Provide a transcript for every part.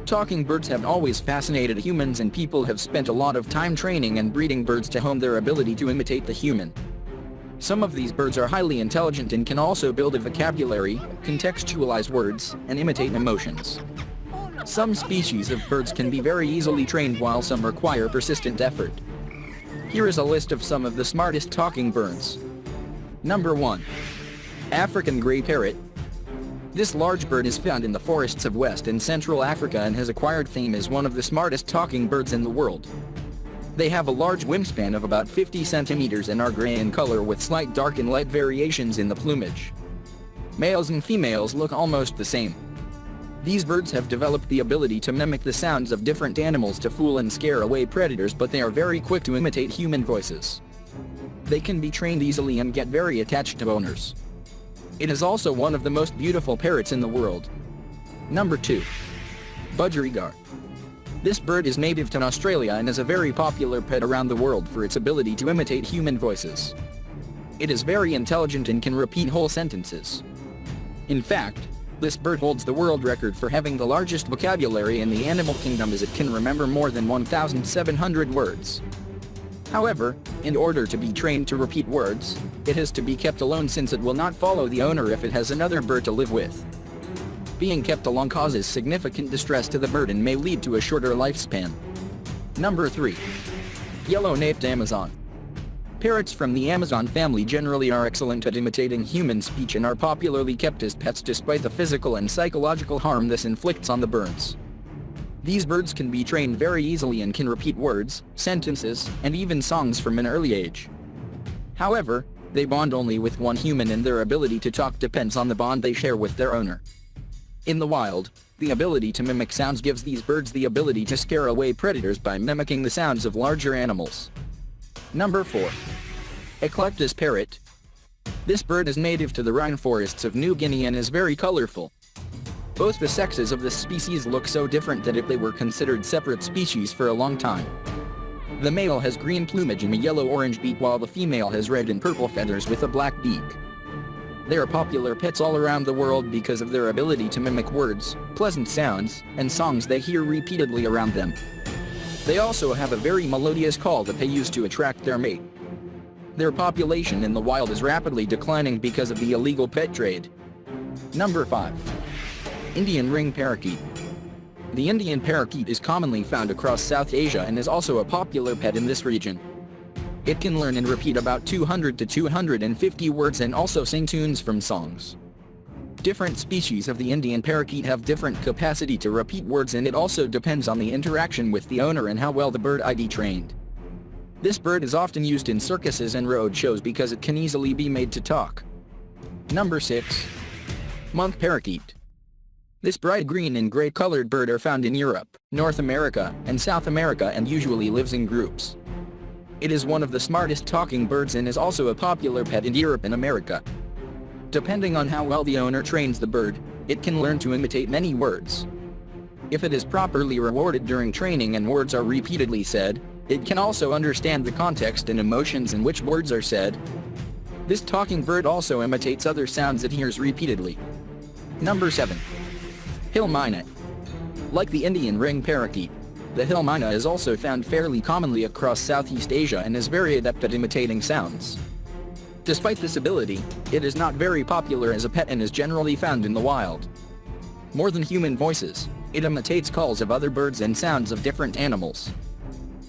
Talking birds have always fascinated humans, and people have spent a lot of time training and breeding birds to hone their ability to imitate the human. Some of these birds are highly intelligent and can also build a vocabulary, contextualize words, and imitate emotions. Some species of birds can be very easily trained, while some require persistent effort. Here is a list of some of the smartest talking birds. Number 1. African Grey Parrot. This large bird is found in the forests of West and Central Africa and has acquired fame as one of the smartest talking birds in the world. They have a large wingspan of about 50 centimeters and are gray in color with slight dark and light variations in the plumage. Males and females look almost the same. These birds have developed the ability to mimic the sounds of different animals to fool and scare away predators, but they are very quick to imitate human voices. They can be trained easily and get very attached to owners. It is also one of the most beautiful parrots in the world. Number 2. Budgerigar. This bird is native to Australia and is a very popular pet around the world for its ability to imitate human voices. It is very intelligent and can repeat whole sentences. In fact, this bird holds the world record for having the largest vocabulary in the animal kingdom, as it can remember more than 1,700 words. However, in order to be trained to repeat words, it has to be kept alone, since it will not follow the owner if it has another bird to live with. Being kept alone causes significant distress to the bird and may lead to a shorter lifespan. Number 3. Yellow-naped Amazon. Parrots from the Amazon family generally are excellent at imitating human speech and are popularly kept as pets despite the physical and psychological harm this inflicts on the birds. These birds can be trained very easily and can repeat words, sentences, and even songs from an early age. However, they bond only with one human, and their ability to talk depends on the bond they share with their owner. In the wild, the ability to mimic sounds gives these birds the ability to scare away predators by mimicking the sounds of larger animals. Number 4. ECLECTUS Parrot. This bird is native to the rainforests of New Guinea and is very colorful. Both the sexes of this species look so different that if they were considered separate species for a long time. The male has green plumage and a yellow-orange beak, while the female has red and purple feathers with a black beak. They are popular pets all around the world because of their ability to mimic words, pleasant sounds, and songs they hear repeatedly around them. They also have a very melodious call that they use to attract their mate. Their population in the wild is rapidly declining because of the illegal pet trade. Number 5. Indian ring parakeet. The Indian parakeet is commonly found across South Asia and is also a popular pet in this region. It can learn and repeat about 200 to 250 words and also sing tunes from songs. Different species of the Indian parakeet have different capacity to repeat words, and it also depends on the interaction with the owner and how well the bird is trained. This bird is often used in circuses and road shows because it can easily be made to talk. Number 6. Monke parakeet. This bright green and gray colored bird are found in Europe, North America, and South America, and usually lives in groups. It is one of the smartest talking birds and is also a popular pet in Europe and America. Depending on how well the owner trains the bird, it can learn to imitate many words. If it is properly rewarded during training and words are repeatedly said, it can also understand the context and emotions in which words are said. This talking bird also imitates other sounds it hears repeatedly. Number 7. Hillmaw. Like the Indian ring parakeet, the Hillmaw is also found fairly commonly across Southeast Asia and is very adept at imitating sounds. Despite this ability, it is not very popular as a pet and is generally found in the wild. More than human voices, it imitates calls of other birds and sounds of different animals.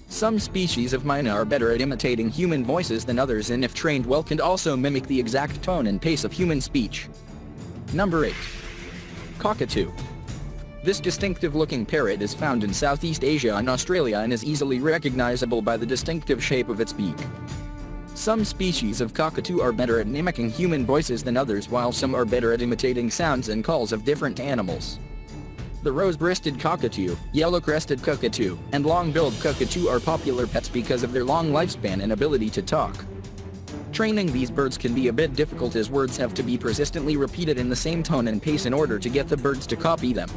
Some species of MYNAH are better at imitating human voices than others, and if trained well can also mimic the exact tone and pace of human speech. Number 8. Cockatoo. This distinctive-looking parrot is found in Southeast Asia and Australia and is easily recognizable by the distinctive shape of its beak. Some species of cockatoo are better at mimicking human voices than others, while some are better at imitating sounds and calls of different animals. The rose-breasted cockatoo, yellow-crested cockatoo, and long-billed cockatoo are popular pets because of their long lifespan and ability to talk. Training these birds can be a bit difficult, as words have to be persistently repeated in the same tone and pace in order to get the birds to copy them.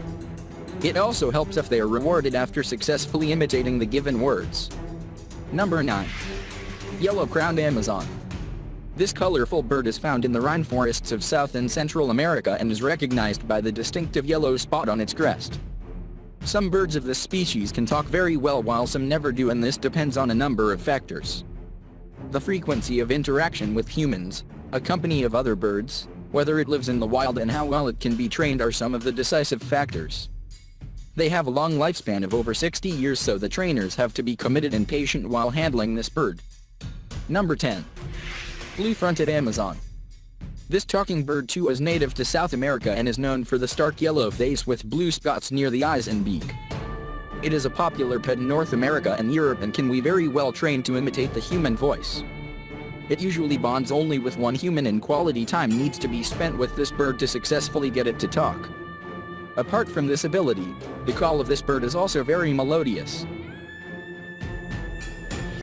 It also helps if they are rewarded after successfully imitating the given words. Number 9. Yellowcrowned Amazon. This colorful bird is found in the rainforests of South and Central America and is recognized by the distinctive yellow spot on its crest. Some birds of this species can talk very well while some never do, and this depends on a number of factors. The frequency of interaction with humans, a company of other birds, whether it lives in the wild, and how well it can be trained are some of the decisive factors. They have a long lifespan of over 60 years, so the trainers have to be committed and patient while handling this bird. Number 10. Blue-fronted Amazon. This talking bird too is native to South America and is known for the stark yellow face with blue spots near the eyes and beak. It is a popular pet in North America and Europe and can be very well trained to imitate the human voice. It usually bonds only with one human, and quality time needs to be spent with this bird to successfully get it to talk. Apart from this ability, the call of this bird is also very melodious.